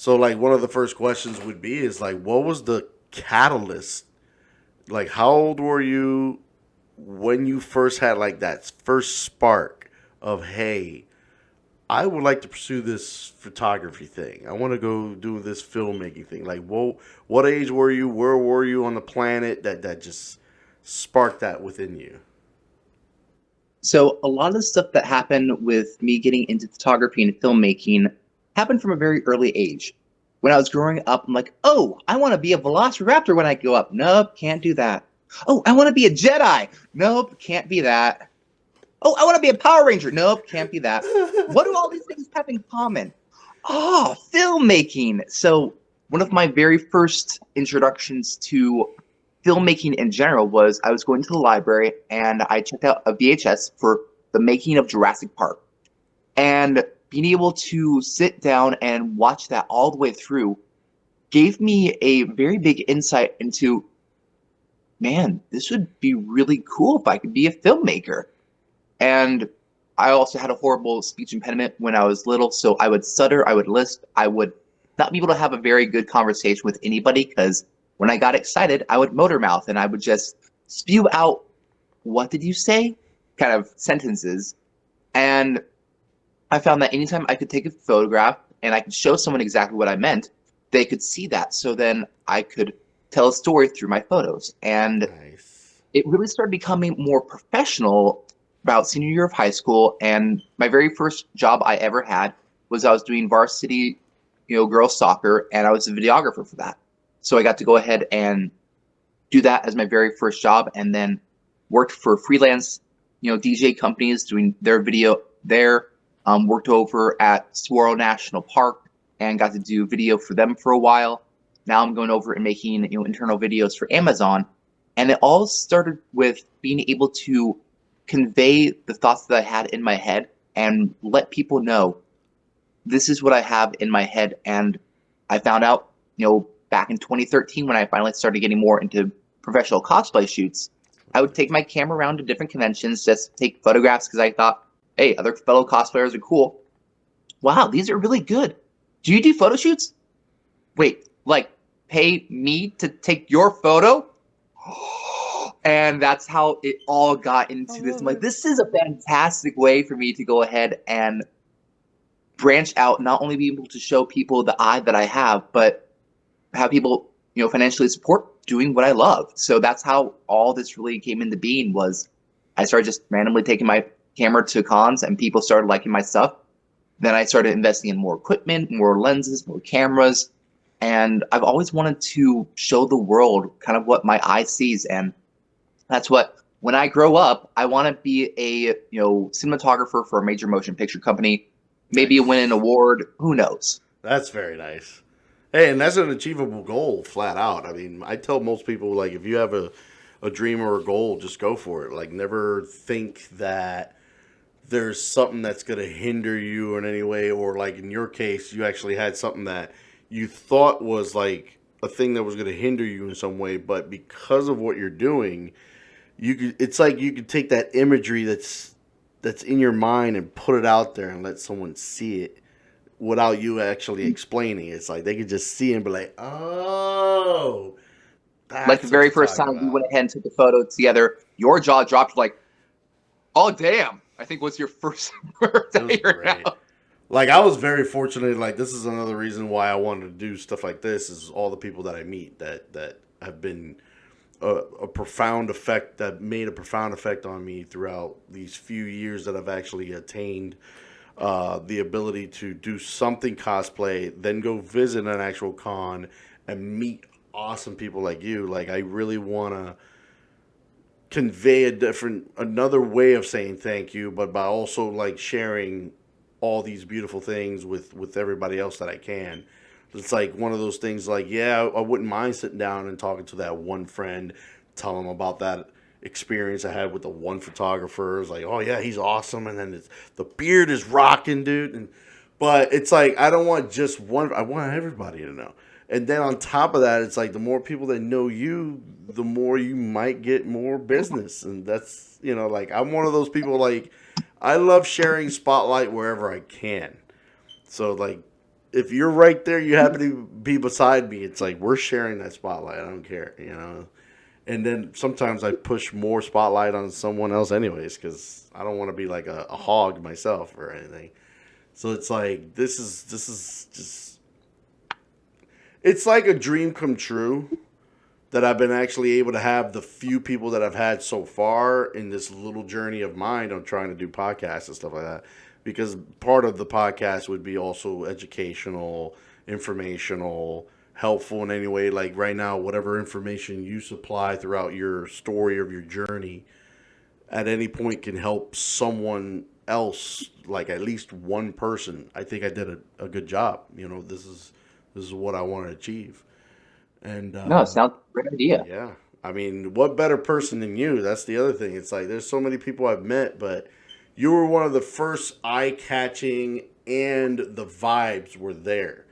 So like one of the first questions would be is like, what was the catalyst? Like, how old were you when you first had like that first spark of, hey, I would like to pursue this photography thing. I want to go do this filmmaking thing. Like, what age were you? Where were you on the planet that just sparked that within you? So a lot of the stuff that happened with me getting into photography and filmmaking happened from a very early age. When I was growing up, I'm like, oh, I want to be a velociraptor when I grow up. Nope, can't do that. Oh, I want to be a Jedi. Nope, can't be that. Oh, I want to be a Power Ranger. Nope, can't be that. What do all these things have in common? Oh, filmmaking. So one of my very first introductions to filmmaking in general was I was going to the library and I checked out a VHS for the making of Jurassic Park. And being able to sit down and watch that all the way through gave me a very big insight into, man, this would be really cool if I could be a filmmaker. And I also had a horrible speech impediment when I was little, so I would stutter, I would lisp, I would not be able to have a very good conversation with anybody because when I got excited, I would motor mouth and I would just spew out, what did you say? Kind of sentences. And I found that anytime I could take a photograph and I could show someone exactly what I meant, they could see that. So then I could tell a story through my photos. And Nice. it really started becoming more professional about senior year of high school. And my very first job I ever had was I was doing varsity, girls soccer, and I was a videographer for that. So I got to go ahead and do that as my very first job, and then worked for freelance, DJ companies doing their video there. Worked over at Saguaro National Park and got to do video for them for a while. Now I'm going over and making internal videos for Amazon, and it all started with being able to convey the thoughts that I had in my head and let people know this is what I have in my head. And I found out, back in 2013 when I finally started getting more into professional cosplay shoots, I would take my camera around to different conventions, just take photographs because I thought, hey, other fellow cosplayers are cool. Wow, these are really good. Do you do photo shoots? Wait, like pay me to take your photo? And that's how it all got I into this. I'm love like, it. this is a fantastic way for me to go ahead and branch out, not only be able to show people the eye that I have, but have people, financially support doing what I love. So that's how all this really came into being was I started just randomly taking my camera to cons and people started liking my stuff. Then I started investing in more equipment, more lenses, more cameras. And I've always wanted to show the world kind of what my eye sees. And that's what, when I grow up, I want to be a, cinematographer for a major motion picture company, maybe win an Nice. award. Who knows? That's very nice. Hey, and that's an achievable goal, flat out. I mean, I tell most people like if you have a dream or a goal, just go for it. Like never think that there's something that's going to hinder you in any way, or like in your case, you actually had something that you thought was like a thing that was going to hinder you in some way, but because of what you're doing, it's like you could take that imagery that's in your mind and put it out there and let someone see it without you actually explaining. It's like they could just see and be like, "Oh, Like the that's what very you're first talking time we about." went ahead and took a photo together, your jaw dropped like, oh, damn. I think was your first word It that was I heard great. out. Like I was very fortunate. Like this is another reason why I wanted to do stuff like this. Is all the people that I meet that have been a profound effect that made a profound effect on me throughout these few years that I've actually attained the ability to do something cosplay, then go visit an actual con and meet awesome people like you. Like I really want to convey another way of saying thank you, but by also like sharing all these beautiful things with everybody else that I can. It's like one of those things like, yeah, I wouldn't mind sitting down and talking to that one friend, tell him about that experience I had with the one photographer. It's like, oh yeah, he's awesome, and then the beard is rocking, dude. But it's like I don't want just one. I want everybody to know. And then on top of that, it's like the more people that know you, the more you might get more business. And that's like I'm one of those people like I love sharing spotlight wherever I can. So like if you're right there, you happen to be beside me. It's like we're sharing that spotlight. I don't care, you know. And then sometimes I push more spotlight on someone else, anyways, because I don't want to be like a hog myself or anything. So it's like this is just it's like a dream come true that I've been actually able to have the few people that I've had so far in this little journey of mine on trying to do podcasts and stuff like that. Because part of the podcast would be also educational, informational, helpful in any way. Like right now, whatever information you supply throughout your story of your journey at any point can help someone else, like at least one person. I think I did a good job. You know, this is what I want to achieve. And No, it sounds like a great idea. yeah, I mean, what better person than you? That's the other thing. It's like there's so many people I've met, but you were one of the first eye catching, and the vibes were there.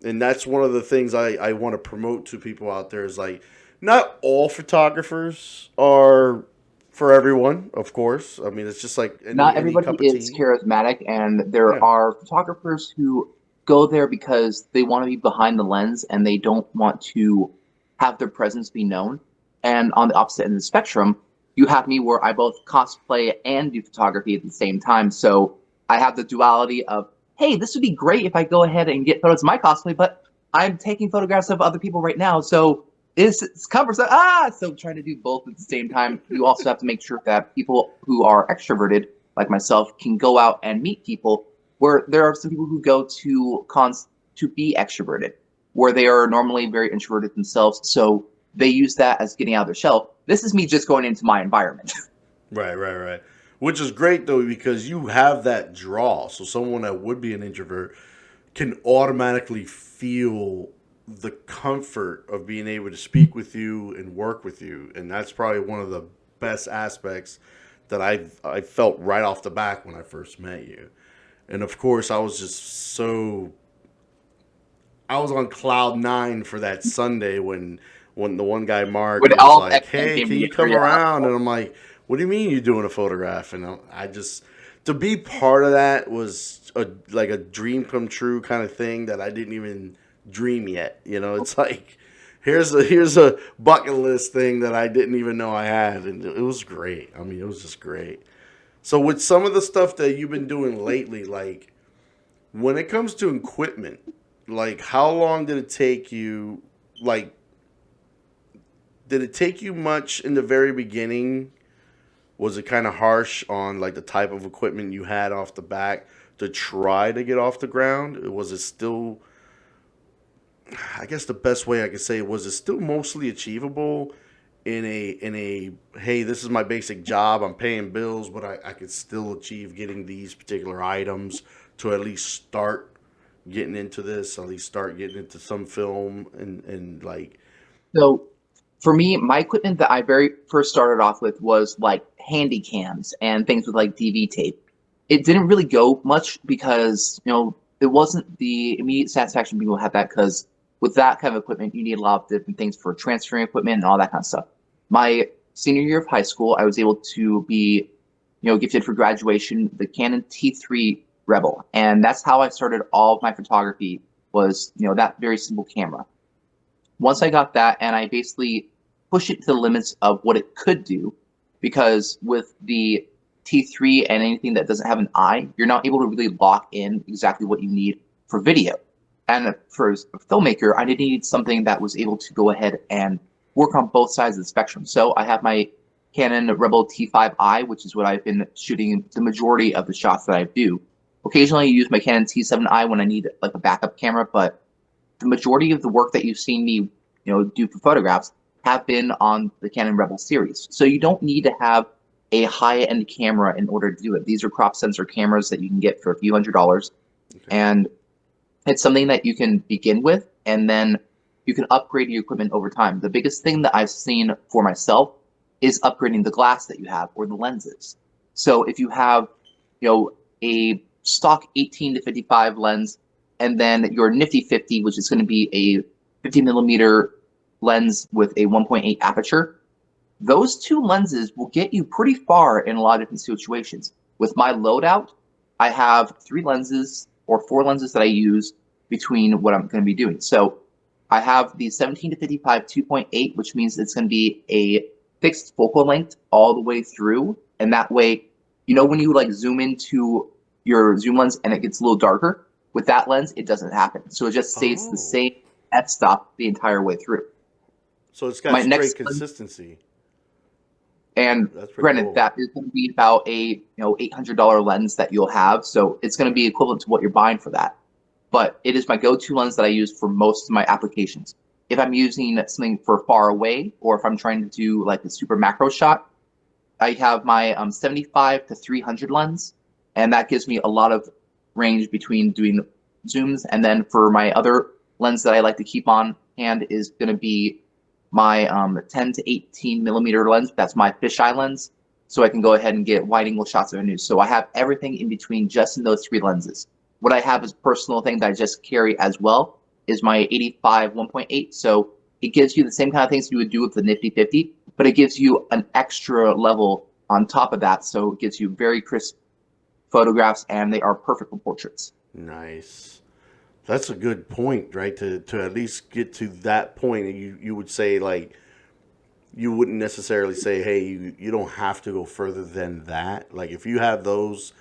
And that's one of the things I want to promote to people out there is like, not all photographers are for everyone, of course. I mean, it's just like Not any everybody cup of is tea. charismatic, and there Yeah. are photographers who go there because they want to be behind the lens and they don't want to have their presence be known. And on the opposite end of the spectrum, you have me where I both cosplay and do photography at the same time. So I have the duality of, hey, this would be great if I go ahead and get photos of my cosplay, but I'm taking photographs of other people right now. So it's covers so trying to do both at the same time. You also have to make sure that people who are extroverted like myself can go out and meet people, where there are some people who go to cons to be extroverted, where they are normally very introverted themselves, so they use that as getting out of their shell. This is me just going into my environment. Right. Which is great though because you have that draw. So someone that would be an introvert can automatically feel the comfort of being able to speak with you and work with you, and that's probably one of the best aspects that I felt right off the back when I first met you. And of course, I was on cloud nine for that Sunday when the one guy Mark When was all like, X-Men "Hey, came can you together, come yeah. around?" And I'm like, "What do you mean you're doing a photograph?" And I just to be part of that was like a dream come true kind of thing that I didn't even dream yet. You know, it's like here's a bucket list thing that I didn't even know I had, and it was great. I mean, it was just great. So with some of the stuff that you've been doing lately, like when it comes to equipment, like how long did it take you? Like, did it take you much in the very beginning? Was it kind of harsh on like the type of equipment you had off the back to try to get off the ground? Was it still? I guess the best way I could say it was it still mostly achievable in a hey, this is my basic job, I'm paying bills, but I could still achieve getting these particular items to at least start getting into this, at least start getting into some film and like So for me, my equipment that I very first started off with was like handy cams and things with like DV tape. It didn't really go much because, it wasn't the immediate satisfaction people had that, because with that kind of equipment, you need a lot of different things for transferring equipment and all that kind of stuff. My senior year of high school, I was able to be, gifted for graduation the Canon T3 Rebel. And that's how I started all of my photography, was, that very simple camera. Once I got that, and I basically pushed it to the limits of what it could do, because with the T3 and anything that doesn't have an eye, you're not able to really lock in exactly what you need for video. And for a filmmaker, I needed something that was able to go ahead and work on both sides of the spectrum. So I have my Canon Rebel T5i, which is what I've been shooting the majority of the shots that I do. Occasionally I use my Canon T7i when I need like a backup camera, but the majority of the work that you've seen me, do for photographs have been on the Canon Rebel series. So you don't need to have a high-end camera in order to do it. These are crop sensor cameras that you can get for a few $100s. okay. And it's something that you can begin with, and then you can upgrade your equipment over time. The biggest thing that I've seen for myself is upgrading the glass that you have or the lenses. So if you have, a stock 18 to 55 lens, and then your nifty 50, which is going to be a 50 millimeter lens with a 1.8 aperture, those two lenses will get you pretty far in a lot of different situations. With my loadout, I have 3 lenses or 4 lenses that I use, between what I'm going to be doing. So I have the 17 to 55 2.8, which means it's going to be a fixed focal length all the way through. And that way, when you like zoom into your zoom lens and it gets a little darker, with that lens, it doesn't happen. So it just stays the same f-stop the entire way through. So it's got straight consistency. And granted, that is going to be about a $800 lens that you'll have. So it's going to be equivalent to what you're buying for that. But it is my go-to lens that I use for most of my applications. If I'm using something for far away, or if I'm trying to do like a super macro shot, I have my 75 to 300 lens, and that gives me a lot of range between doing zooms. And then for my other lens that I like to keep on hand is going to be my 10 to 18 millimeter lens. That's my fisheye lens, so I can go ahead and get wide angle shots of a news. So I have everything in between just in those three lenses. What I have as a personal thing that I just carry as well is my 85 1.8. So it gives you the same kind of things you would do with the Nifty 50, but it gives you an extra level on top of that. So it gives you very crisp photographs, and they are perfect for portraits. Nice. That's a good point, right? To at least get to that point, you would say, like, you wouldn't necessarily say, hey, you don't have to go further than that. Like, if you have those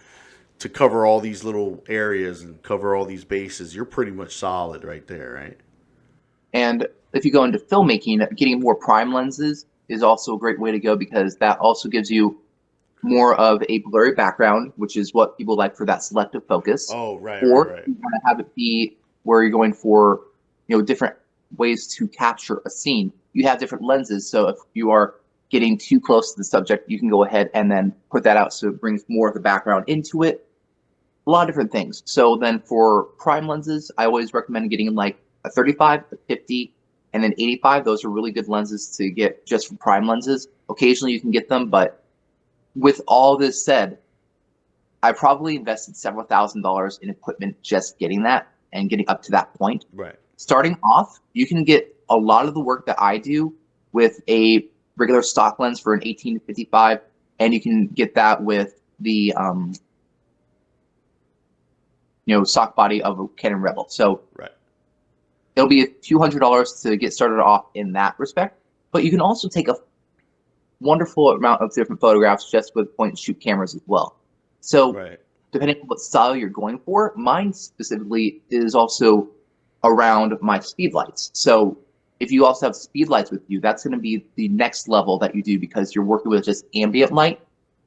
to cover all these little areas and cover all these bases, you're pretty much solid right there, right? And if you go into filmmaking, getting more prime lenses is also a great way to go, because that also gives you more of a blurry background, which is what people like for that selective focus. Oh, right. Or right. you want to have it be where you're going for, different ways to capture a scene. You have different lenses, so if you are getting too close to the subject, you can go ahead and then put that out so it brings more of the background into it. A lot of different things. So then for prime lenses, I always recommend getting like a 35, a 50, and then 85. Those are really good lenses to get just for prime lenses. Occasionally you can get them, but with all this said, I probably invested several $1,000s in equipment just getting that and getting up to that point. Right. Starting off, you can get a lot of the work that I do with a regular stock lens for an 18 to 55, and you can get that with the stock body of a Canon Rebel. So right. It'll be a few $100s to get started off in that respect, but you can also take a wonderful amount of different photographs just with point and shoot cameras as well. So right. Depending on what style you're going for, mine specifically is also around my speed lights. So if you also have speed lights with you, that's going to be the next level that you do, because you're working with just ambient light,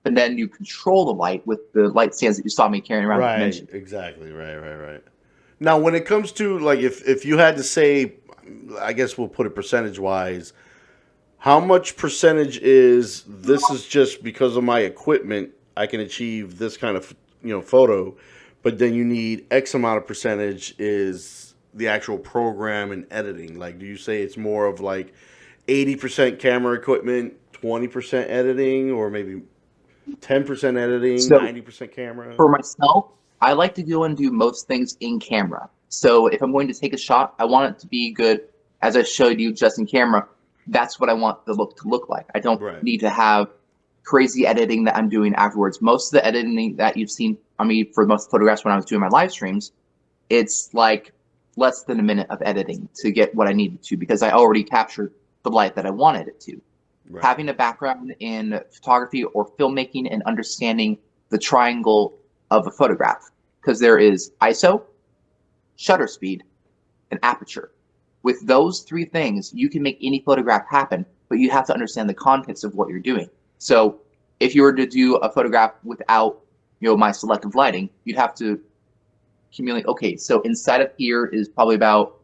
but then you control the light with the light stands that you saw me carrying around. Right, exactly. Right. Now, when it comes to, like, if you had to say, I guess we'll put it percentage-wise, how much percentage is this is just because of my equipment, I can achieve this kind of, photo, but then you need X amount of percentage is the actual program and editing? Like, do you say it's more of like 80% camera equipment, 20% editing, or maybe 10% editing, so 90% camera? For myself, I like to go and do most things in camera. So if I'm going to take a shot, I want it to be good, as I showed you just in camera. That's what I want the look to look like. I don't need to have crazy editing that I'm doing afterwards. Most of the editing that you've seen on me for most photographs when I was doing my live streams, it's like less than a minute of editing to get what I needed to, because I already captured the light that I wanted it to. Right. Having a background in photography or filmmaking and understanding the triangle of a photograph, because there is ISO, shutter speed, and aperture. With those three things, you can make any photograph happen, but you have to understand the context of what you're doing. So if you were to do a photograph without, my selective lighting, you'd have to accumulate, okay, so inside of here is probably about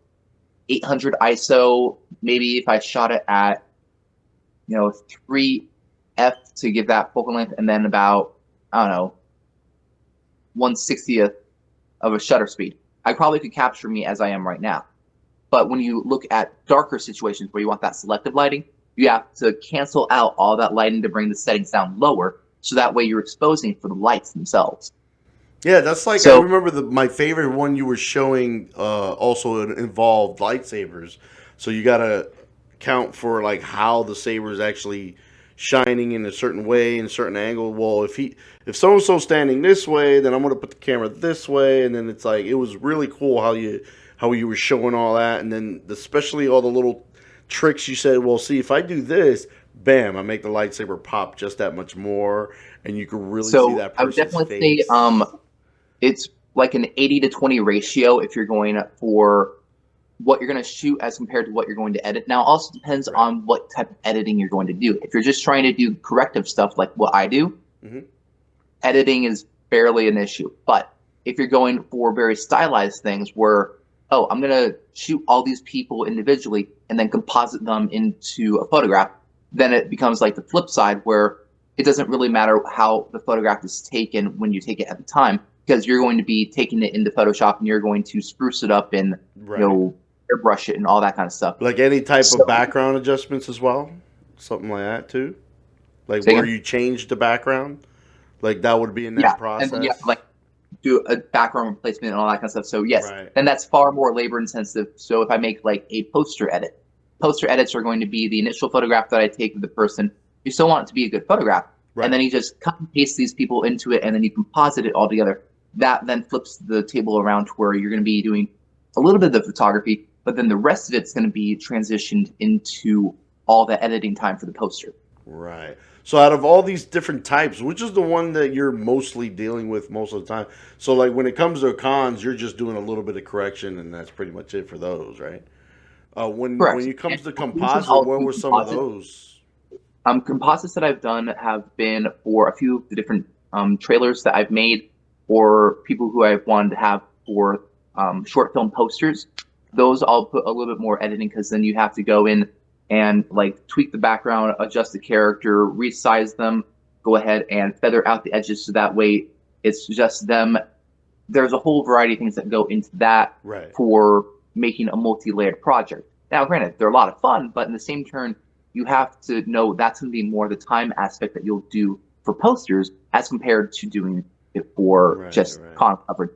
800 ISO. Maybe if I shot it at, 3F to give that focal length, and then about, 1/60th of a shutter speed, I probably could capture me as I am right now. But when you look at darker situations where you want that selective lighting, you have to cancel out all that lighting to bring the settings down lower, so that way you're exposing for the lights themselves. Yeah, that's like, I remember my favorite one you were showing also involved lightsabers. So you got to count for like how the saber is actually shining in a certain way, in a certain angle. Well, if so-and-so's standing this way, then I'm going to put the camera this way. And then it's like, it was really cool how you how you were showing all that, and then especially all the little tricks you said. Well, see, if I do this, bam, I make the lightsaber pop just that much more, and you can really see So that I would person's definitely say face. it's like an 80-20 ratio if you're going for what you're going to shoot as compared to what you're going to edit. Now, it also depends Right. on what type of editing you're going to do. If you're just trying to do corrective stuff like what I do, Hmm. editing is barely an issue. But if you're going for very stylized things where, oh, I'm going to shoot all these people individually and then composite them into a photograph, then it becomes like the flip side where it doesn't really matter how the photograph is taken when you take it at the time, because you're going to be taking it into Photoshop and you're going to spruce it up and, Right. airbrush it and all that kind of stuff. Like any type of So, background adjustments as well, something like that too. Like say where again? you change the background, like that would be in Yeah. that And then you have to process. like do a background replacement and all that kind of stuff. So yes, Right. then that's far more labor intensive. So if I make like a poster edits are going to be the initial photograph that I take of the person. You still want it to be a good photograph. And Right. then you just cut and paste these people into it and then you composite it all together. That then flips the table around to where you're going to be doing a little bit of the photography, but then the rest of it's going to be transitioned into all the editing time for the poster. Right. So out of all these different types, which is the one that you're mostly dealing with most of the time? So like when it comes to cons, you're just doing a little bit of correction, and that's pretty much it for those, right? When Correct. it comes And to occasionally composite, I'll what do were some of composite. those? Composites that I've done have been for a few of the different trailers that I've made, or people who I've wanted to have for short film posters. Those I'll put a little bit more editing because then you have to go in and like tweak the background, adjust the character, resize them, go ahead and feather out the edges so that way it's just them. There's a whole variety of things that go into that Right. for making a multi-layered project. Now, granted, they're a lot of fun, but in the same turn, you have to know that's going to be more the time aspect that you'll do for posters as compared to doing it for Right. just Right. con coverage.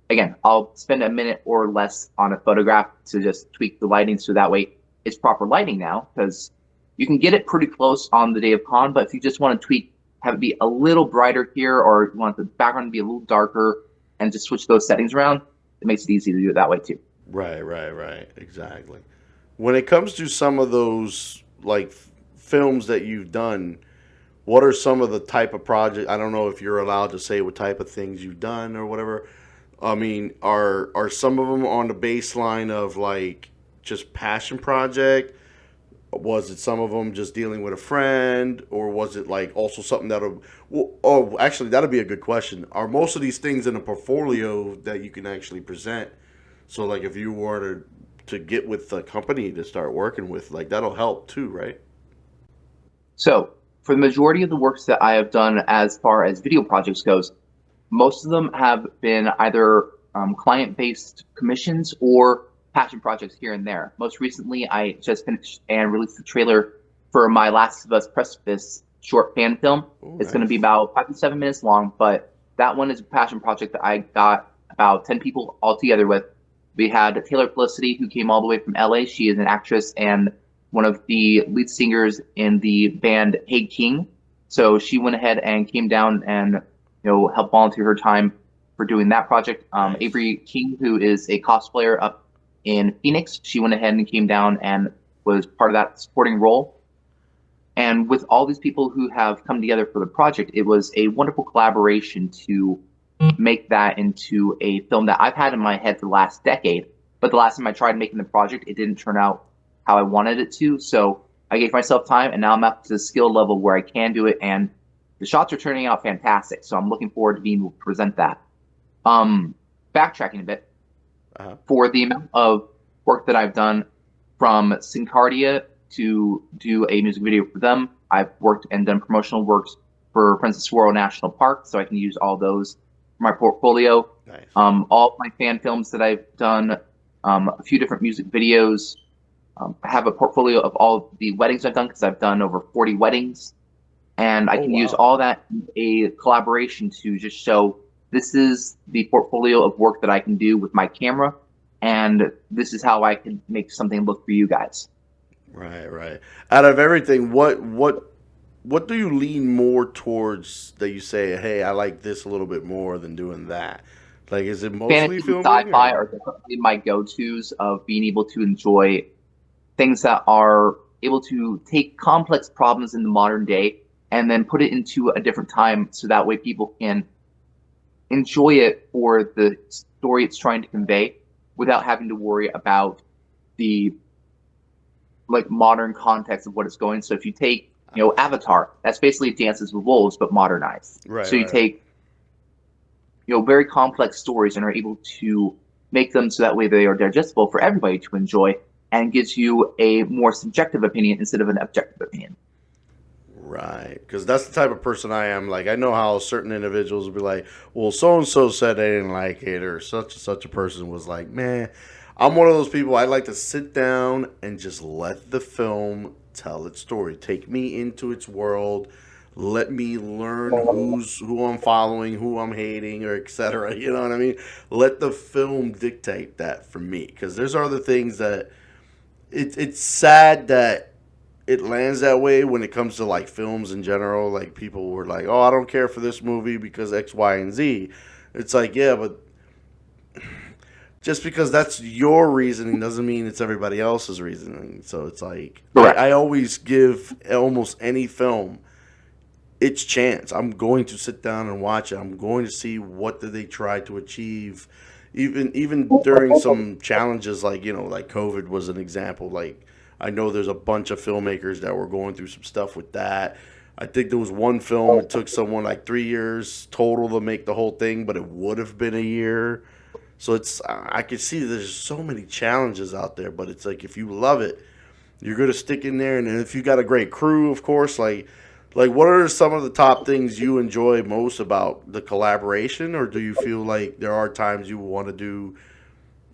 Again, I'll spend a minute or less on a photograph to just tweak the lighting so that way it's proper lighting now, because you can get it pretty close on the day of con, but if you just want to tweak, have it be a little brighter here, or you want the background to be a little darker and just switch those settings around, it makes it easy to do it that way too. Right. Right. Right. Exactly. When it comes to some of those like films that you've done, what are some of the type of project? I don't know if you're allowed to say what type of things you've done or whatever. I mean, are some of them on the baseline of like just passion project? Was it some of them just dealing with a friend, or was it like also something that'll? Well, oh, actually, that'll be a good question. Are most of these things in a portfolio that you can actually present? So, like, if you were to get with the company to start working with, like, that'll help too, right? So for the majority of the works that I have done as far as video projects goes, most of them have been either client-based commissions or passion projects here and there. Most recently, I just finished and released the trailer for my Last of Us Precipice short fan film. Oh, It's going to be nice. about 5 to 7 minutes long, but that one is a passion project that I got about 10 people all together with. We had Taylor Felicity, who came all the way from LA. She is an actress and one of the lead singers in the band Hey King. So she went ahead and came down and helped volunteer her time for doing that project. Nice. Avery King, who is a cosplayer up in Phoenix, she went ahead and came down and was part of that supporting role. And with all these people who have come together for the project, it was a wonderful collaboration to make that into a film that I've had in my head for the last decade. But the last time I tried making the project, it didn't turn out how I wanted it to. So I gave myself time, and now I'm up to the skill level where I can do it, and the shots are turning out fantastic. So I'm looking forward to being able to present that. Um, Backtracking a bit, Uh-huh. for the amount of work that I've done from Syncardia to do a music video for them, I've worked and done promotional works for Princess Saguaro National Park, so I can use all those for my portfolio. Nice. All of my fan films that I've done, a few different music videos. I have a portfolio of all the weddings I've done because I've done over 40 weddings, and I Oh, can use wow. all that in a collaboration to just show this is the portfolio of work that I can do with my camera, and this is how I can make something look for you guys. Right, right. Out of everything, what do you lean more towards that you say, hey, I like this a little bit more than doing that? Like, is it mostly Fantasy and filming sci-fi or? are definitely my go-tos of being able to enjoy things that are able to take complex problems in the modern day and then put it into a different time so that way people can enjoy it for the story it's trying to convey without having to worry about the like modern context of what it's going. So if you take, Avatar, that's basically Dances with Wolves but modernized. Right, So you right. take, very complex stories and are able to make them so that way they are digestible for everybody to enjoy and gives you a more subjective opinion instead of an objective opinion. Right, because that's the type of person I am. Like, I know how certain individuals will be like, "Well, so and so said they didn't like it," or such and such a person was like, "Man, I'm one of those people. I like to sit down and just let the film tell its story, take me into its world, let me learn who I'm following, who I'm hating, or etc." You know what I mean? Let the film dictate that for me, because there's other things that it's sad that it lands that way when it comes to like films in general. Like people were like, "Oh, I don't care for this movie because X, Y, and Z." It's like, yeah, but just because that's your reasoning doesn't mean it's everybody else's reasoning. So it's like Correct. I always give almost any film its chance. I'm going to sit down and watch it. I'm going to see what did they try to achieve. Even during some challenges like, like COVID was an example. Like I know there's a bunch of filmmakers that were going through some stuff with that. I think there was one film it took someone like 3 years total to make the whole thing, but it would have been a year. So I can see there's so many challenges out there, but it's like if you love it, you're gonna stick in there, and if you got a great crew, of course, like what are some of the top things you enjoy most about the collaboration, or do you feel like there are times you want to do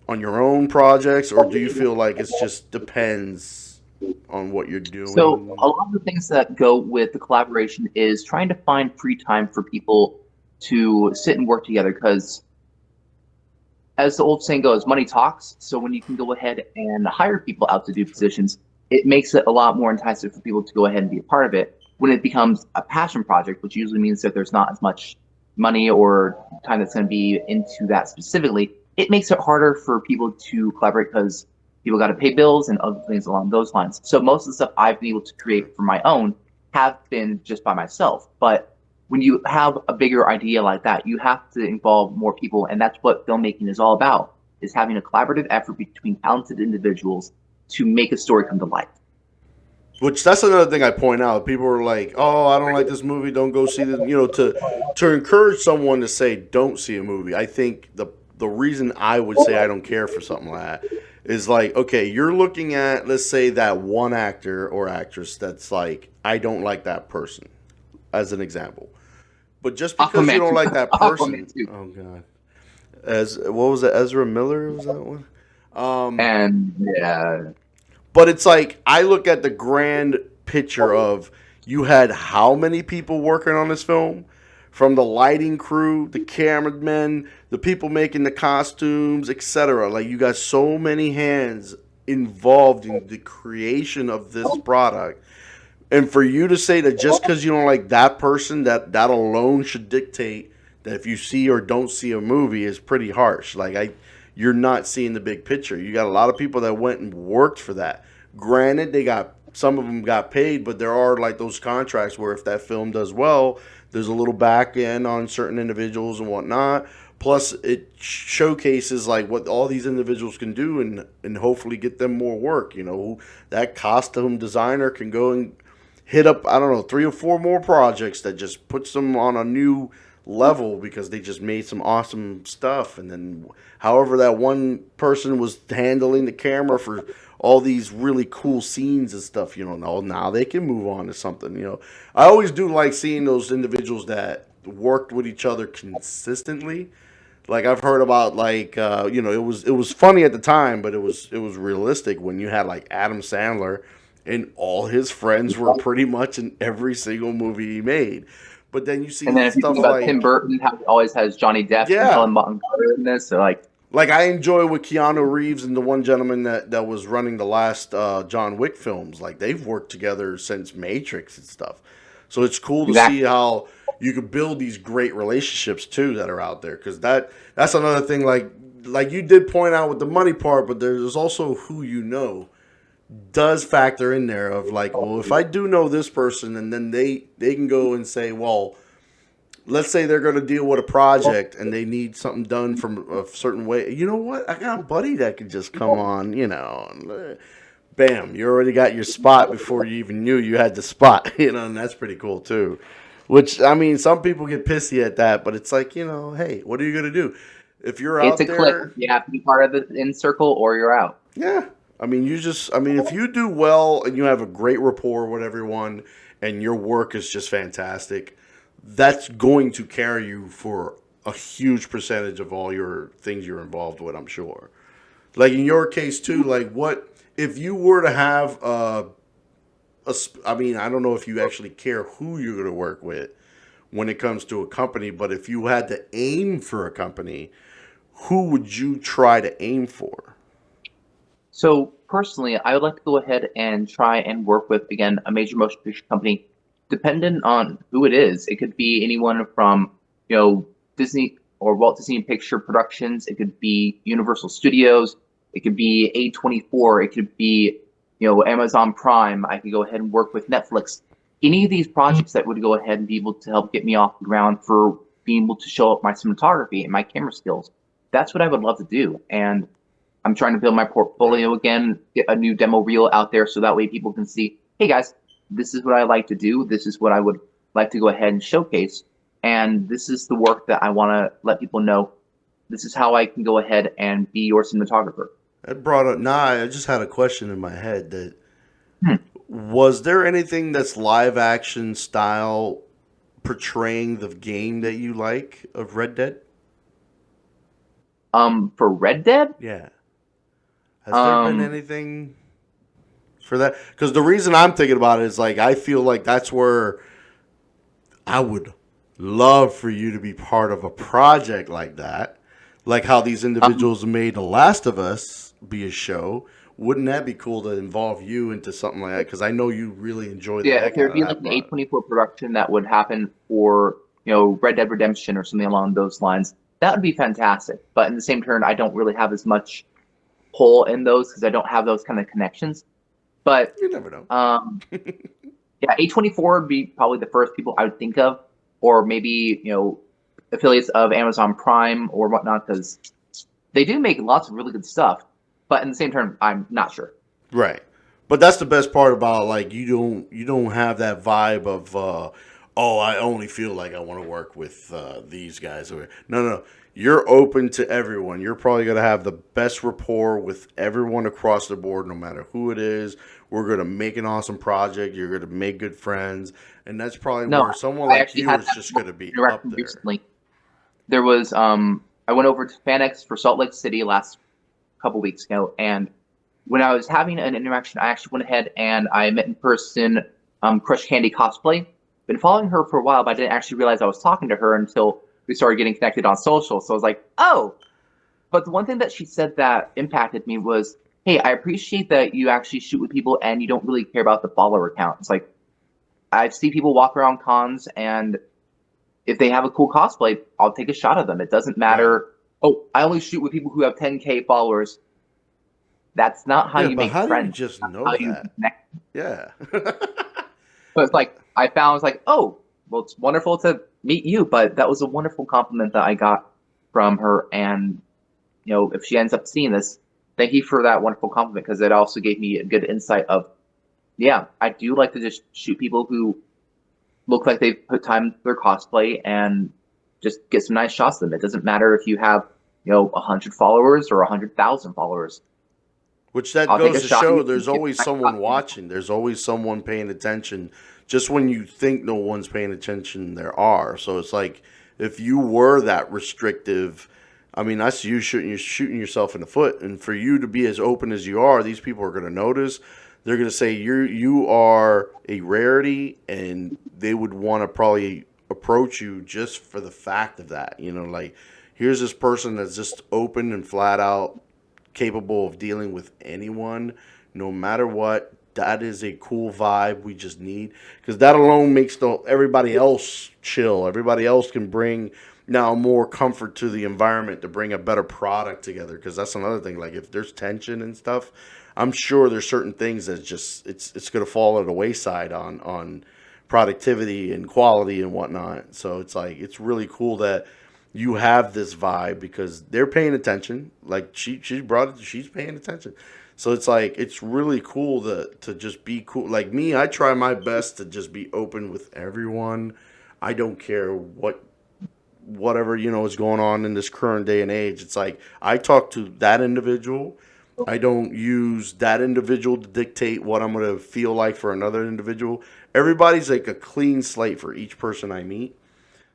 on your own projects, or do you feel like it just depends on what you're So doing? a lot of the things that go with the collaboration is trying to find free time for people to sit and work together because as the old saying goes, money talks. So when you can go ahead and hire people out to do positions, it makes it a lot more enticing for people to go ahead and be a part of it. When it becomes a passion project, which usually means that there's not as much money or time that's going to be into that specifically, it makes it harder for people to collaborate because people got to pay bills and other things along those lines. So most of the stuff I've been able to create for my own have been just by myself. But when you have a bigger idea like that, you have to involve more people, and that's what filmmaking is all about: is having a collaborative effort between talented individuals to make a story come to life. Which that's another thing I point out. People are like, "Oh, I don't like this movie. Don't go see this." To encourage someone to say, "Don't see a movie." I think the reason I would say I don't care for something like that is like, okay, you're looking at, let's say, that one actor or actress that's like, I don't like that person, as an example. But just because you Aquaman don't too. like that Aquaman person, too. oh god, as what was it? Ezra Miller was that one? And yeah, But it's like I look at the grand picture of you had how many people working on this film? From the lighting crew, the cameramen, the people making the costumes, etc. Like you got so many hands involved in the creation of this product. And for you to say that just because you don't like that person, that alone should dictate that if you see or don't see a movie is pretty harsh. You're not seeing the big picture. You got a lot of people that went and worked for that. Granted, some of them got paid, but there are like those contracts where if that film does well, there's a little back end on certain individuals and whatnot. Plus, it showcases like what all these individuals can do and hopefully get them more work. That costume designer can go and hit up, I don't know, 3 or 4 more projects that just puts them on a new level because they just made some awesome stuff. And then however that one person was handling the camera for all these really cool scenes and stuff, now they can move on to something. I always do like seeing those individuals that worked with each other consistently. Like I've heard about, like it was funny at the time, but it was realistic when you had like Adam Sandler and all his friends were pretty much in every single movie he made. But then you and see then if you think stuff about Tim like, Burton, how he always has Johnny Depp and yeah, Helen Montgomery in this, so like I enjoy with Keanu Reeves and the one gentleman that was running the last John Wick films. Like they've worked together since Matrix and stuff. So it's cool to see exactly. how you could build these great relationships too that are out there. Because that's another thing. Like you did point out with the money part, but there's also who you know does factor in there of like, well, if I do know this person, and then they can go and say, well, let's say they're going to deal with a project and they need something done from a certain way. You know what? I got a buddy that can just come on, and, bam, you already got your spot before you even knew you had the spot, and that's pretty cool too. Which, I mean, some people get pissy at that, but it's like, hey, what are you going to do? If you're It's out a clique. there, You have to be part of the in circle or you're out. yeah. I mean, if you do well and you have a great rapport with everyone and your work is just fantastic, that's going to carry you for a huge percentage of all your things you're involved with, I'm sure. Like in your case too, like what if you were to have I mean, I don't know if you actually care who you're going to work with when it comes to a company, but if you had to aim for a company, who would you try to aim for? So personally, I would like to go ahead and try and work with, again, a major motion picture company. Dependent on who it is, it could be anyone from, Disney or Walt Disney Picture Productions. It could be Universal Studios. It could be A24. It could be, Amazon Prime. I could go ahead and work with Netflix. Any of these projects that would go ahead and be able to help get me off the ground for being able to show up my cinematography and my camera skills. That's what I would love to do. And I'm trying to build my portfolio again, get a new demo reel out there so that way people can see, hey guys, this is what I like to do. This is what I would like to go ahead and showcase. And this is the work that I want to let people know. This is how I can go ahead and be your cinematographer. That brought up. Nah, I just had a question in my head. That Hmm. was there anything that's live action style portraying the game that you like of Red Dead? For Red Dead, Yeah. Has there been anything for that? Because the reason I'm thinking about it is like I feel like that's where I would love for you to be part of a project like that, like how these individuals made The Last of Us be a show. Wouldn't that be cool to involve you into something like that? Because I know you really enjoy the yeah, if heck there'd out of be like that an product. A24 production that would happen for, Red Dead Redemption or something along those lines, that would be fantastic. But in the same turn, I don't really have as much pull in those because I don't have those kind of connections. But You never know. yeah, A24 would be probably the first people I would think of, or maybe affiliates of Amazon Prime or whatnot, because they do make lots of really good stuff. But in the same term, I'm not sure. Right. But that's the best part about like you don't have that vibe of oh, I only feel like I want to work with these guys. No. You're open to everyone. You're probably going to have the best rapport with everyone across the board, no matter who it is. We're going to make an awesome project. You're going to make good friends. And that's probably No, where someone I like actually you had is that just going to be up interaction there. recently. There was I went over to FanX for Salt Lake City last couple weeks ago, and when I was having an interaction, I actually went ahead and I met in person Crush Candy Cosplay. Been following her for a while, but I didn't actually realize I was talking to her until we started getting connected on social. So I was like, oh. But the one thing that she said that impacted me was, hey, I appreciate that you actually shoot with people and you don't really care about the follower count. It's like, I see people walk around cons, and if they have a cool cosplay, I'll take a shot of them. It doesn't Right. matter. Oh, I only shoot with people who have 10K followers. That's not how Yeah, you but make how do you friends. just That's know how you that? connect. Yeah. So it's like I was like, oh, well, it's wonderful to meet you, but that was a wonderful compliment that I got from her. And if she ends up seeing this, thank you for that wonderful compliment, because it also gave me a good insight of, yeah, I do like to just shoot people who look like they've put time into their cosplay and just get some nice shots of them. It doesn't matter if you have 100 followers or 100,000 followers. Which that I'll take goes a to shot of show you and there's get always a nice someone shot of you. watching. There's always someone paying attention. Just when you think no one's paying attention, there are. So it's like if you were that restrictive, I mean, that's you shooting yourself in the foot. And for you to be as open as you are, these people are going to notice. They're going to say you are a rarity, and they would want to probably approach you just for the fact of that. Like here's this person that's just open and flat out capable of dealing with anyone, no matter what. that is a cool vibe we just need, because that alone makes everybody else chill. Everybody else can bring now more comfort to the environment to bring a better product together. Because that's another thing. Like if there's tension and stuff, I'm sure there's certain things that just it's gonna fall at the wayside on productivity and quality and whatnot. So it's like it's really cool that you have this vibe because they're paying attention. Like she brought it, she's paying attention. So it's like it's really cool to just be cool. Like me, I try my best to just be open with everyone. I don't care whatever is going on in this current day and age. It's like I talk to that individual. I don't use that individual to dictate what I'm going to feel like for another individual. Everybody's like a clean slate for each person I meet.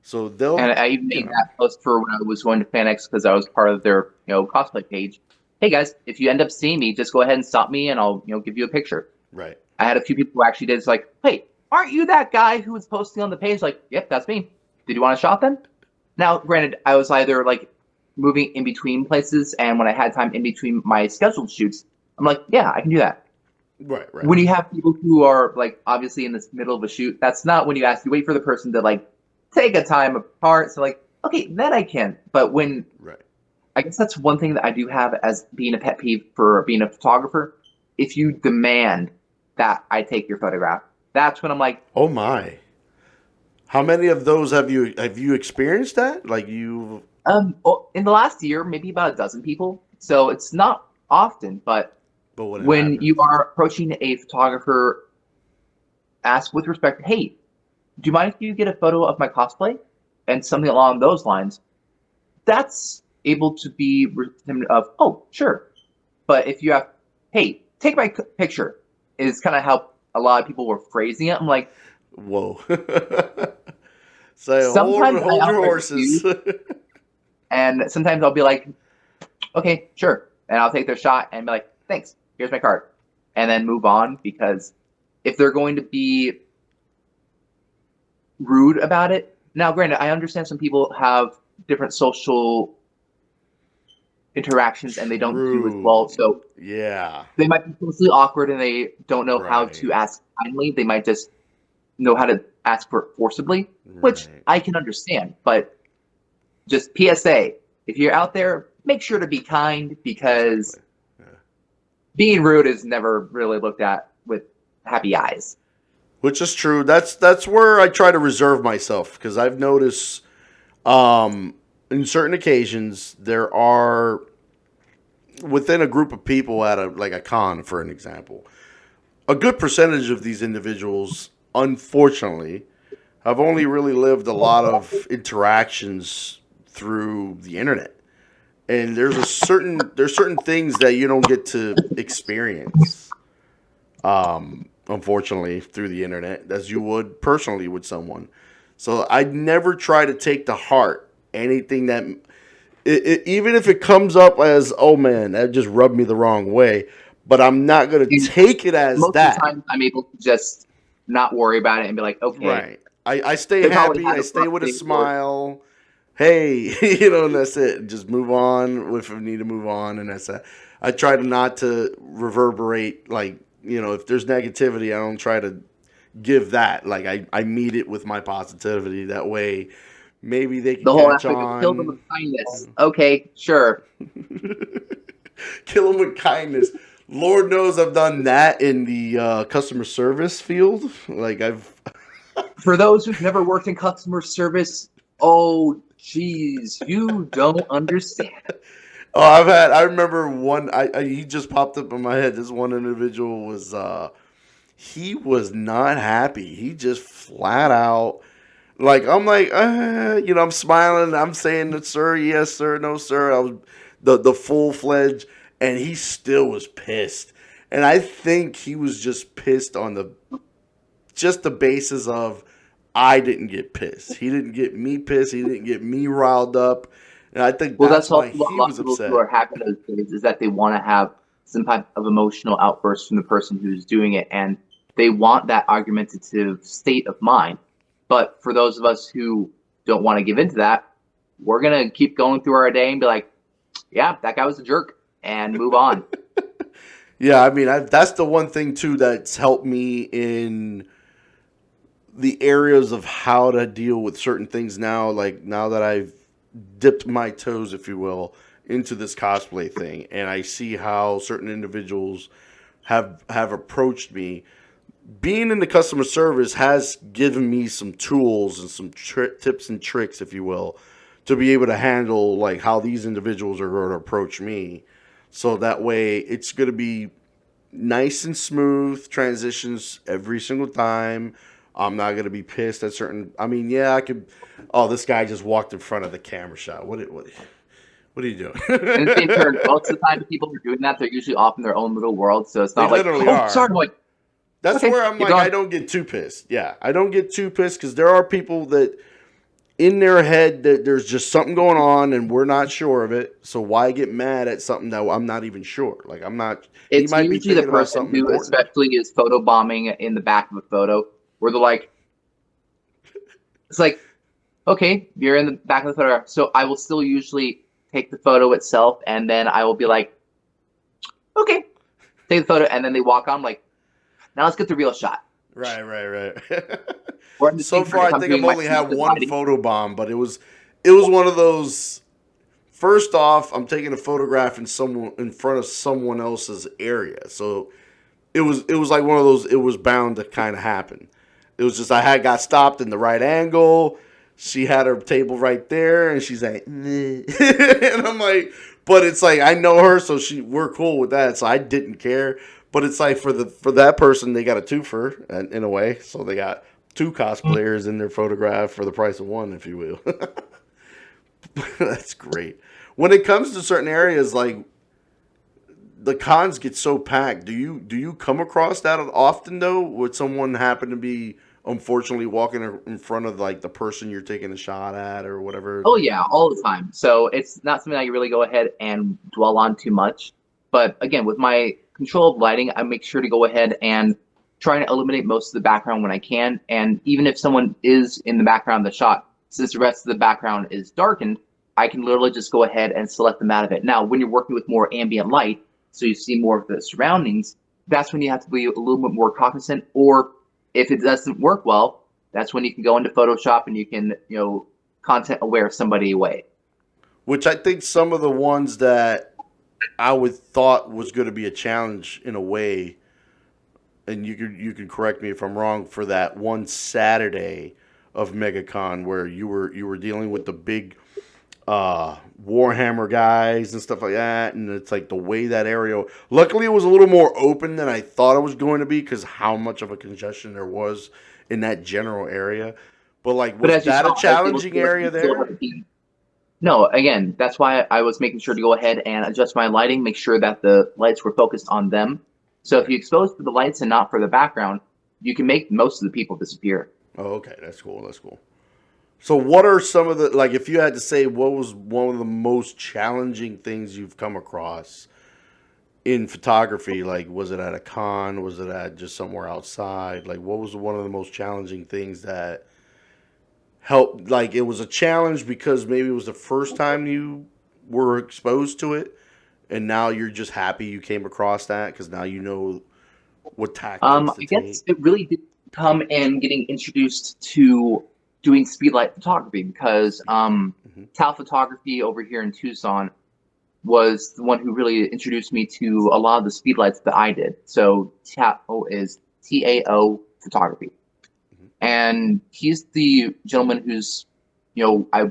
So they'll. And I even made that post for when I was going to FanX because I was part of their cosplay page. Hey guys, if you end up seeing me, just go ahead and stop me, and I'll give you a picture. Right. I had a few people who actually did. It's like, hey, aren't you that guy who was posting on the page? Like, yep, that's me. Did you want a shot then? Now, granted, I was either like moving in between places, and when I had time in between my scheduled shoots, I'm like, yeah, I can do that. Right. When you have people who are like obviously in the middle of a shoot, that's not when you ask. You wait for the person to like take a time apart. So like, okay, then I can. But when I guess that's one thing that I do have as being a pet peeve for being a photographer. If you demand that I take your photograph, that's when I'm like, oh my. How many of those have you experienced that? Like you in the last year, maybe about a dozen people. So it's not often, but when you are approaching a photographer, ask with respect, hey, do you mind if you get a photo of my cosplay? And something along those lines. That's able to be of, oh, sure. But if you have, hey, take my picture, is kind of how a lot of people were phrasing it. I'm like, whoa. So hold your horses. And sometimes I'll be like, okay, sure. And I'll take their shot and be like, thanks, here's my card. And then move on, because if they're going to be rude about it. Now, granted, I understand some people have different social interactions and they don't do as well. So yeah, they might be socially awkward and they don't know how to ask kindly. They might just know how to ask for it forcibly, which I can understand. But just PSA, if you're out there, make sure to be kind, because being rude is never really looked at with happy eyes. Which is true. That's where I try to reserve myself, because I've noticed in certain occasions there are, within a group of people at a con, for an example, a good percentage of these individuals, unfortunately, have only really lived a lot of interactions through the internet. And there's certain things that you don't get to experience, unfortunately, through the internet, as you would personally with someone. So I never try to take to heart anything that, even if it comes up as, oh man, that just rubbed me the wrong way, but I'm not going to take it as most that. Most of the time, I'm able to just not worry about it and be like, okay. Right. I stay happy. I stay with a smile. Hey, and that's it. Just move on if we need to move on, and that's it. I try to not to reverberate, like, if there's negativity, I don't try to give that. Like, I meet it with my positivity. That way, maybe they can catch on. Kill them with kindness. Okay, sure. Kill them with kindness. Lord knows I've done that in the customer service field. Like, For those who've never worked in customer service, oh, jeez, you don't understand. Oh, I remember one, he just popped up in my head. This one individual was, he was not happy. He just flat out, like, I'm like, I'm smiling. I'm saying, sir, yes, sir, no, sir. I was the full-fledged, and he still was pissed. And I think he was just pissed on the basis of, I didn't get pissed. He didn't get me pissed. He didn't get me riled up. And I think that's why he was upset. Who are happy those days is that they want to have some type of emotional outburst from the person who's doing it, and they want that argumentative state of mind. But for those of us who don't want to give into that, we're gonna keep going through our day and be like, "Yeah, that guy was a jerk," and move on. Yeah, I mean, that's the one thing too that's helped me in the areas of how to deal with certain things now. Like now that I've dipped my toes, if you will, into this cosplay thing, and I see how certain individuals have approached me. Being in the customer service has given me some tools and some tips and tricks, if you will, to be able to handle like how these individuals are going to approach me. So that way, it's going to be nice and smooth transitions every single time. I'm not gonna be pissed at certain. I mean, yeah, I could. Oh, this guy just walked in front of the camera shot. What are you And the same turn, doing? most of the time people are doing that, they're usually off in their own little world. So it's They not like, literally oh, are. sorry, I'm like, That's okay, where I'm keep like, I going. don't get too pissed. Yeah, I don't get too pissed because there are people that in their head that there's just something going on and we're not sure of it. So why get mad at something that I'm not even sure? Like I'm not. He It's might be usually the thinking about person something who important. especially is photo bombing in the back of a photo, where they're like, it's like, okay, you're in the back of the photo. So I will still usually take the photo itself, and then I will be like, okay, take the photo, and then they walk on, like, now let's get the real shot. Right. Or in the So same far, turn, if I I'm think doing I've my only had selective one lighting, photo bomb, but it was one of those. First off, I'm taking a photograph in front of someone else's area, so it was like one of those. It was bound to kind of happen. It was just I had got stopped in the right angle. She had her table right there, and she's like, and I'm like, but it's like I know her, so we're cool with that. So I didn't care. But it's like for that person, they got a twofer in a way. So they got two cosplayers in their photograph for the price of one, if you will. That's great. When it comes to certain areas, like the cons get so packed. Do you come across that often though? Would someone happen to be unfortunately walking in front of like the person you're taking a shot at or whatever? oh yeah, all the time. So it's not something I really go ahead and dwell on too much. But again, with my control of lighting, I make sure to go ahead and try to eliminate most of the background when I can. And even if someone is in the background of the shot, since the rest of the background is darkened, I can literally just go ahead and select them out of it. Now, when you're working with more ambient light, so you see more of the surroundings, that's when you have to be a little bit more cognizant. Or if it doesn't work well, that's when you can go into Photoshop and you can, content aware somebody away. Which I think some of the ones that I would thought was going to be a challenge in a way, and you can correct me if I'm wrong, for that one Saturday of MegaCon where you were dealing with the big Warhammer guys and stuff like that, and it's like the way that area. Luckily, it was a little more open than I thought it was going to be because how much of a congestion there was in that general area. But like, But was as you that a saw, I was able challenging area to still there? have it be. No, again, that's why I was making sure to go ahead and adjust my lighting, make sure that the lights were focused on them. So if Right. you expose for the lights and not for the background, you can make most of the people disappear. Oh, okay, that's cool. That's cool. So, what are some of the like? If you had to say, what was one of the most challenging things you've come across in photography? Like, was it at a con? Was it at just somewhere outside? Like, what was one of the most challenging things that helped? Like, it was a challenge because maybe it was the first time you were exposed to it, and now you're just happy you came across that because now you know what tactics to I take. guess it really did come in getting introduced to doing speedlight photography because Hmm. Tao Photography over here in Tucson was the one who really introduced me to a lot of the speedlights that I did. So Tao is TAO Photography. Hmm. And he's the gentleman who's, I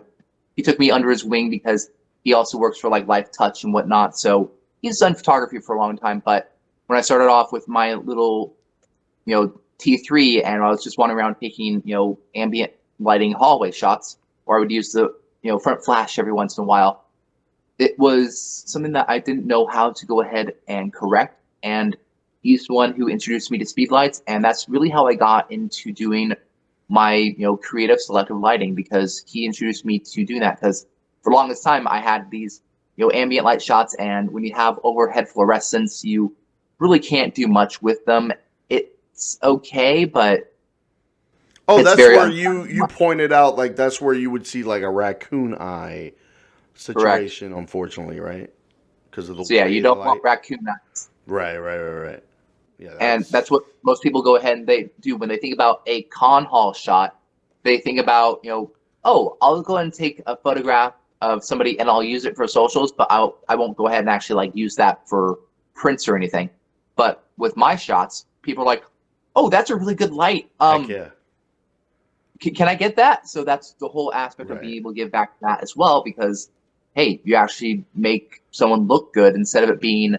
he took me under his wing because he also works for like Life Touch and whatnot. So he's done photography for a long time. But when I started off with my little, T3, and I was just wandering around taking, ambient lighting hallway shots, or I would use the, front flash every once in a while. It was something that I didn't know how to go ahead and correct. And he's the one who introduced me to speedlights, and that's really how I got into doing my creative selective lighting because he introduced me to doing that. Because for the longest time I had these ambient light shots, and when you have overhead fluorescence, you really can't do much with them. It's okay, but Oh, it's that's very where you unsatisfying. pointed out like that's where you would see like a raccoon eye Correct. situation, unfortunately, right? Because of the So yeah, you way the don't want light. raccoon eyes. Right. Yeah, And that's what most people go ahead and they do when they think about a con hall shot. They think about, oh, I'll go ahead and take a photograph of somebody and I'll use it for socials, but I won't go ahead and actually like use that for prints or anything. But with my shots, people are like, oh, that's a really good light. Heck yeah. Can I get that? So that's the whole aspect of Right. being able to give back to that as well, because hey, you actually make someone look good instead of it being,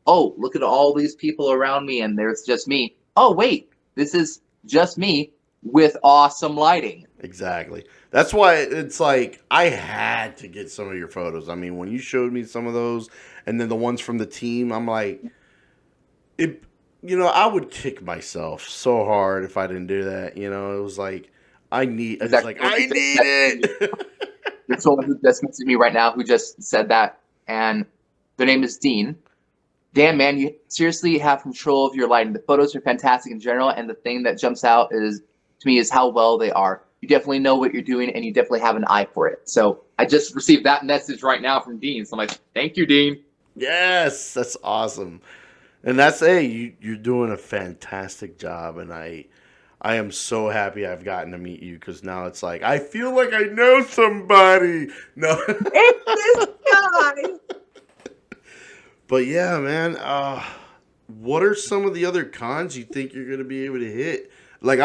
oh, look at all these people around me and there's just me. Oh, wait, this is just me with awesome lighting. Exactly. That's why it's like I had to get some of your photos. I mean, when you showed me some of those and then the ones from the team, I'm like, I would kick myself so hard if I didn't do that. It was like, I need it. There's someone who just messaged me right now who just said that, and their name is Dean. Damn, man, you seriously have control of your lighting. The photos are fantastic in general, and the thing that jumps out to me is how well they are. You definitely know what you're doing, and you definitely have an eye for it. So I just received that message right now from Dean. So I'm like, thank you, Dean. Yes, that's awesome. And that's you're doing a fantastic job, and I am so happy I've gotten to meet you because now it's like I feel like I know somebody. No, it's this guy. But yeah, man. What are some of the other cons you think you're gonna be able to hit? Like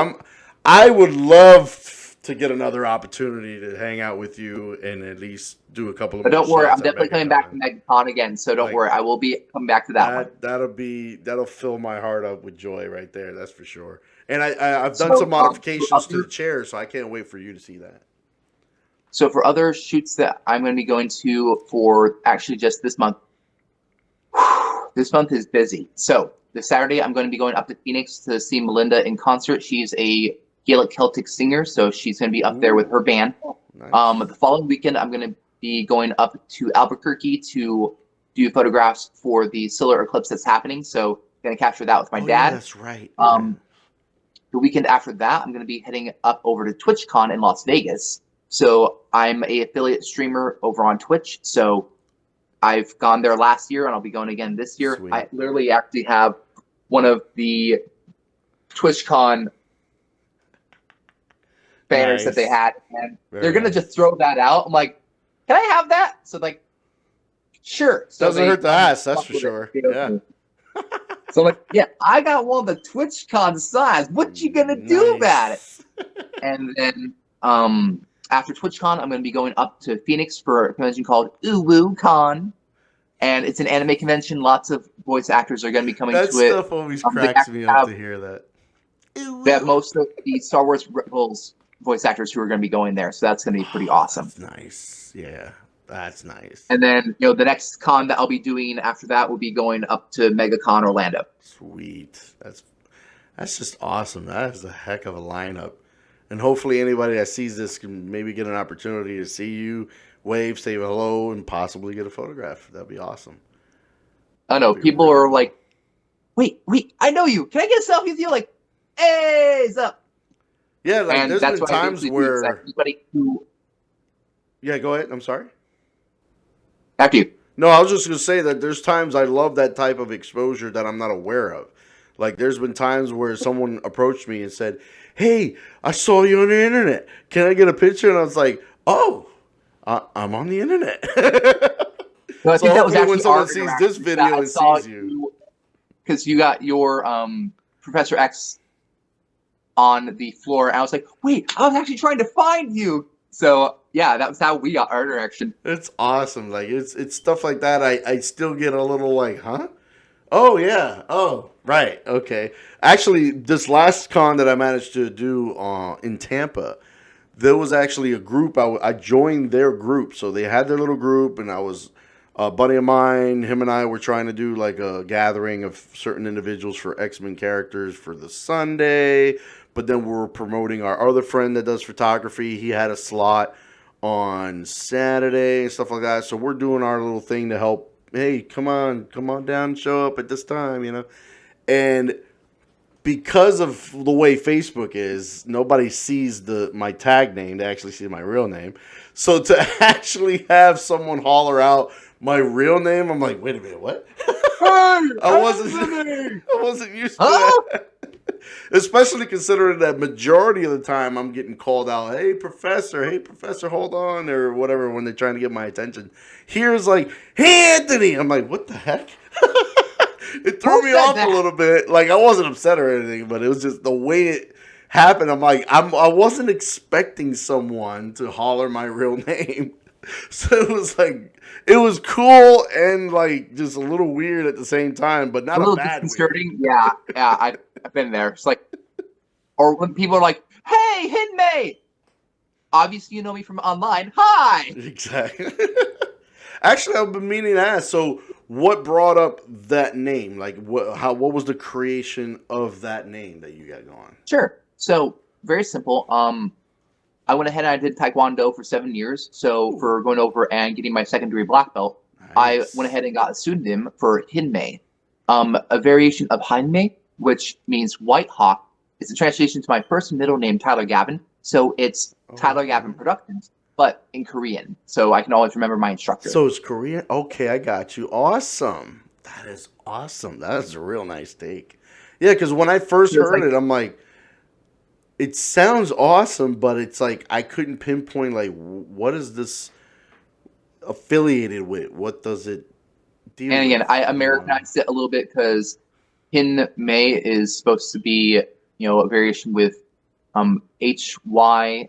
I would love to get another opportunity to hang out with you and at least do a couple of. But don't worry, I'm definitely coming back to MegaCon again. So don't worry, I will be coming back to that one. That'll fill my heart up with joy right there. That's for sure. And I've done some modifications to the chair, so I can't wait for you to see that. So for other shoots that I'm going to be going to for actually just this month, this month is busy. So this Saturday, I'm going to be going up to Phoenix to see Melinda in concert. She's a Gaelic Celtic singer, so she's going to be up there with her band. Nice. The following weekend, I'm going to be going up to Albuquerque to do photographs for the solar eclipse that's happening. So I'm going to capture that with my dad. Yeah, that's right. The weekend after that, I'm going to be heading up over to TwitchCon in Las Vegas. So I'm an affiliate streamer over on Twitch. So I've gone there last year, and I'll be going again this year. Sweet. I literally actually have one of the TwitchCon banners that they had, and they're going to just throw that out. I'm like, can I have that? So like, sure. So doesn't hurt to ask, that's for sure. Yeah. So I'm like, yeah, I got one of the TwitchCon signs. What you gonna do about it? And then after TwitchCon, I'm gonna be going up to Phoenix for a convention called Uwu Con, and it's an anime convention. Lots of voice actors are gonna be coming to it. That stuff always cracks me up to hear that. They have most of the Star Wars Rebels voice actors who are gonna be going there, so that's gonna be pretty awesome. That's nice. Yeah. That's nice. And then, the next con that I'll be doing after that will be going up to MegaCon Orlando. Sweet. That's just awesome. That is a heck of a lineup. And hopefully anybody that sees this can maybe get an opportunity to see you, wave, say hello, and possibly get a photograph. That'd be awesome. I know. People are like, wait, I know you. Can I get a selfie with you? Like, hey, what's up? Yeah, like and there's been times where... Yeah, go ahead. I'm sorry. After you. No, I was just going to say that there's times I love that type of exposure that I'm not aware of. Like, there's been times where someone approached me and said, hey, I saw you on the internet. Can I get a picture? And I was like, oh, I'm on the internet. No, I think that was actually when someone sees this video and sees you. Because you got your Professor X on the floor. And I was like, wait, I was actually trying to find you. So... yeah, that was how we got our direction. It's awesome. Like it's stuff like that. I still get a little like, huh? Oh yeah. Oh right. Okay. Actually, this last con that I managed to do in Tampa, there was actually a group. I joined their group, so they had their little group, and I was a buddy of mine. Him and I were trying to do like a gathering of certain individuals for X-Men characters for the Sunday. But then we're promoting our other friend that does photography. He had a slot on Saturday and stuff like that. So we're doing our little thing to help. Hey, come on down, show up at this time, And because of the way Facebook is, nobody sees my tag name. They actually see my real name. So to actually have someone holler out my real name, I'm like, wait a minute, what? I wasn't used to that. Especially considering that majority of the time I'm getting called out, hey professor, hold on, or whatever, when they're trying to get my attention. Here's like, hey Anthony. I'm like, what the heck? It threw me off a little bit. Like, I wasn't upset or anything, but it was just the way it happened. I'm like, I wasn't expecting someone to holler my real name. So it was like, it was cool and like just a little weird at the same time, but not A little bad disconcerting. Weird. Yeah, I've been there. It's like, or when people are like, hey, HynMay. Obviously, you know me from online. Hi. Exactly. Actually, I've been meaning to ask. So, what brought up that name? Like, what was the creation of that name that you got going? Sure. So, very simple. I went ahead and I did Taekwondo for 7 years. So, for going over and getting my second degree black belt, nice. I went ahead and got a pseudonym for HynMay, a variation of HynMay, which means white hawk. It's a translation to my first and middle name, Tyler Gavin. So, it's Tyler Gavin Productions, but in Korean. So I can always remember my instructor. So it's Korean? Okay, I got you. Awesome. That is awesome. That is a real nice take. Yeah, because when I first heard it, I'm like, it sounds awesome, but it's like I couldn't pinpoint, like, what is this affiliated with? What does it deal with? And again, I Americanized it a little bit because HynMay is supposed to be, a variation with HynMae,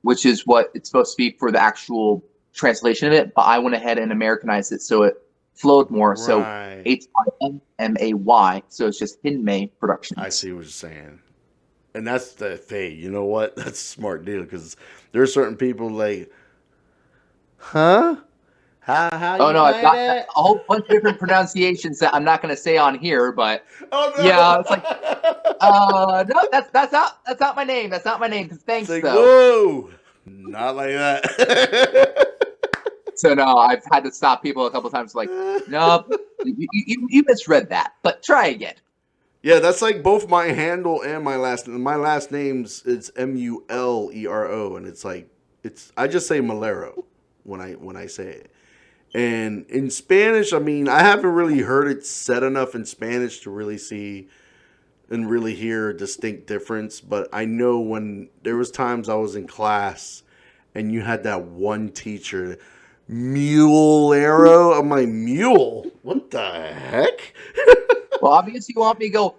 which is what it's supposed to be for the actual translation of it. But I went ahead and Americanized it so it flowed more. Right. So HynMay, so it's just HynMayProductions. I see what you're saying. And that's the thing. You know what? That's a smart deal because there are certain people like, huh? How oh no, I've got a whole bunch of different pronunciations that I'm not going to say on here, but yeah, it's like, no, that's not my name. That's not my name. Thanks, like, though. Whoa, not like that. So no, I've had to stop people a couple times. Like, no, you misread that, but try again. Yeah, that's like both my handle and my last name. My last name's it's Mulero, and it's like I just say Malero when I say it. And in Spanish, I mean, I haven't really heard it said enough in Spanish to really see and really hear a distinct difference. But I know when there was times I was in class and you had that one teacher, Mulero. I'm like, mule? What the heck? Well, obviously you want me to go.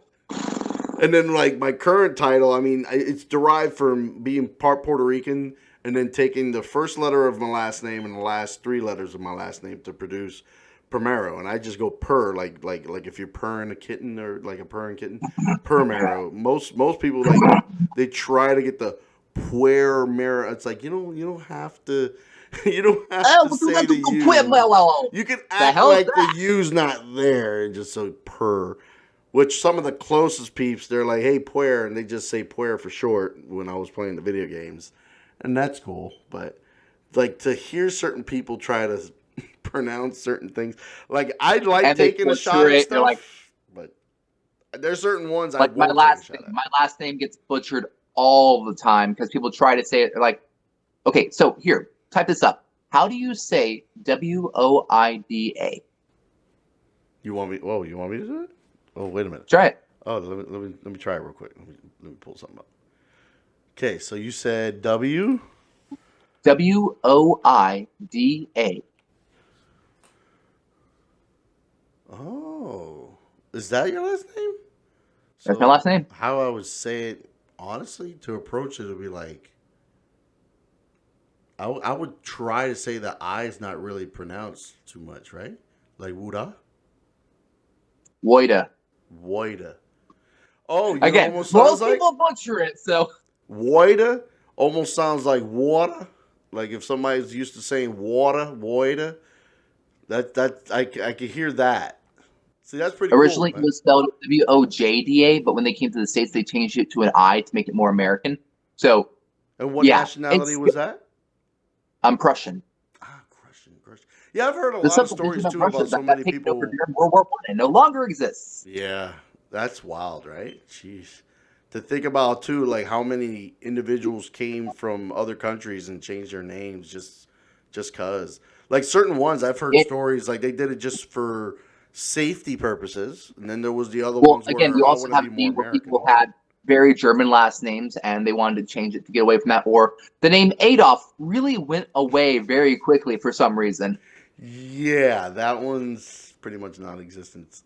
And then, like, my current title, I mean, it's derived from being part Puerto Rican and then taking the first letter of my last name and the last 3 letters of my last name to produce Puermero. And I just go purr, like if you're purring a kitten or like a purring kitten, Puermero. Most people, like, they try to get the Puermero. It's like, you don't have to. You don't have to say the U. You can act like the U's not there and just say purr. Which some of the closest peeps, they're like, hey, puer, and they just say puer for short when I was playing the video games. And that's cool. But, like, to hear certain people try to pronounce certain things, like, I like taking a shot at stuff, like, but there's certain ones like I won't take a shot at. My last name gets butchered all the time because people try to say it. They're like, okay, so here, type this up. How do you say WOIDA? You want me to do it? Oh, wait a minute. Try it. Oh, let me try it real quick. Let me pull something up. Okay, so you said WOIDA. Oh, is that your last name? That's my last name. How I would say it, honestly, to approach it would be like, I would try to say the I is not really pronounced too much, right? Like Wuda? Woida. Oh, again, almost most people butcher it, so. Woida almost sounds like water. Like if somebody's used to saying water, Woida. I can hear that. See, that's pretty Originally, cool, it was spelled WOJDA, but when they came to the States, they changed it to an I to make it more American. So, and what nationality was that? I'm Prussian. Prussian. Yeah, I've heard a lot of stories too about so many people. World War I, it no longer exists. Yeah, that's wild, right? Jeez. To think about too, like how many individuals came from other countries and changed their names just cause. Like certain ones, I've heard It, stories like they did it just for safety purposes, and then there was the other well, ones again, where you I also want to have be more the where American. people had very German last names and they wanted to change it to get away from that, or the name Adolf really went away very quickly for some reason. Yeah, that one's pretty much non-existent.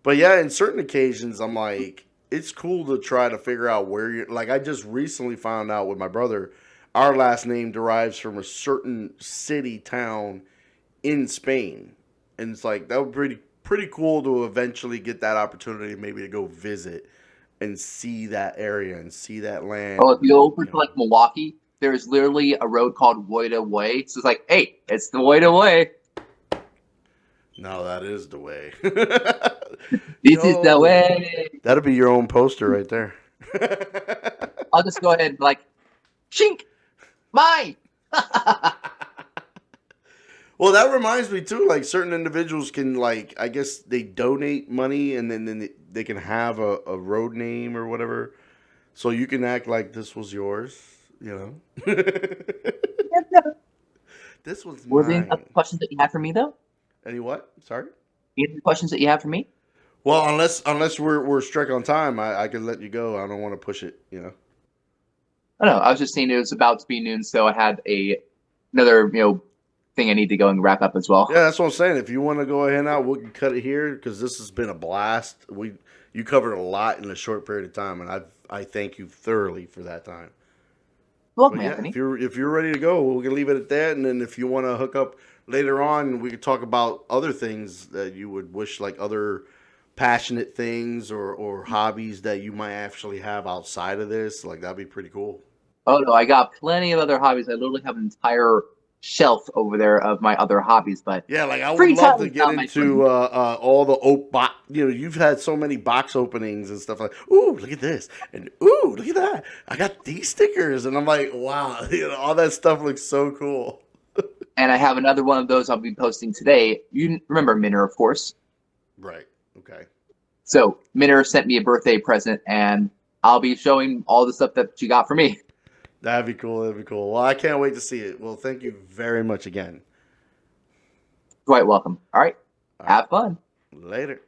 But yeah, in certain occasions, I'm like, it's cool to try to figure out where you're. Like, I just recently found out with my brother, our last name derives from a certain city, town in Spain, and it's like that would be pretty cool to eventually get that opportunity, maybe to go visit and see that area and see that land. Oh, if you go over You to know, like Milwaukee, there's literally a road called Woida Way. So it's like, hey, it's the Woida Way. no, that is the way. This is the Yo, way. that'll be your own poster right there. I'll just go ahead and like, shink, mine. Well, that reminds me too. Like certain individuals can, like, I guess they donate money, and then they can have a road name or whatever. So you can act like this was yours. You know, this was Were there any other mine. questions that you had for me, though? Any what? Sorry. Any other questions that you have for me? Well, unless we're strict on time, I can let you go. I don't want to push it. You know. I don't know. I was just saying it was about to be noon, so I had another thing I need to go and wrap up as well. Yeah, that's what I'm saying. If you want to go ahead now, we can cut it here because this has been a blast. You covered a lot in a short period of time, and I thank you thoroughly for that time. Welcome, But yeah, Anthony. if you're ready to go, we can leave it at that. And then if you want to hook up later on, we could talk about other things that you would wish, like other passionate things or hobbies that you might actually have outside of this. Like that'd be pretty cool. Oh no, I got plenty of other hobbies. I literally have an entire shelf over there of my other hobbies, but Yeah, like I would free love time to is get not my friend. into all the box. You know, you've had so many box openings and stuff like. Ooh, look at this, and ooh, look at that. I got these stickers, and I'm like, wow, you know, all that stuff looks so cool. And I have another one of those I'll be posting today. You remember Minner, of course. Right. Okay. So Minner sent me a birthday present, and I'll be showing all the stuff that she got for me. That'd be cool. That'd be cool. Well, I can't wait to see it. Well, thank you very much again. Quite welcome. All right. All right. Have fun. Later.